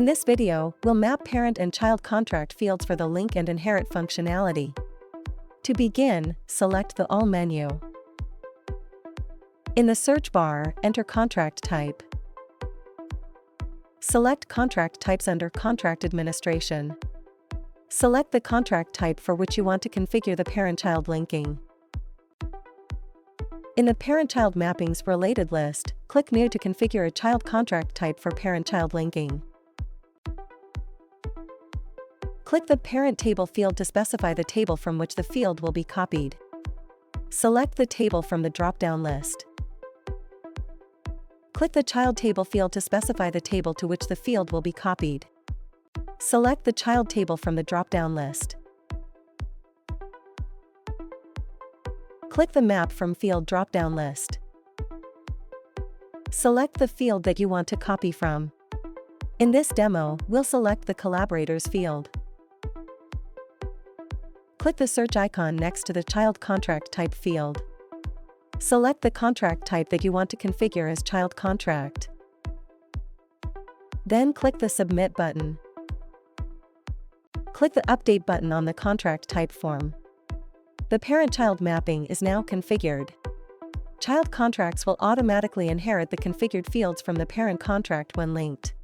In this video, we'll map parent and child contract fields for the link and inherit functionality. To begin, select the All menu. In the search bar, enter contract type. Select contract types under Contract Administration. Select the contract type for which you want to configure the parent-child linking. In the Parent-Child Mappings Related list, click New to configure a child contract type for parent-child linking. Click the Parent Table field to specify the table from which the field will be copied. Select the table from the drop-down list. Click the Child Table field to specify the table to which the field will be copied. Select the Child Table from the drop-down list. Click the Map from Field drop-down list. Select the field that you want to copy from. In this demo, we'll select the Collaborators field. Click the search icon next to the Child Contract Type field. Select the contract type that you want to configure as child contract. Then click the Submit button. Click the Update button on the contract type form. The parent-child mapping is now configured. Child contracts will automatically inherit the configured fields from the parent contract when linked.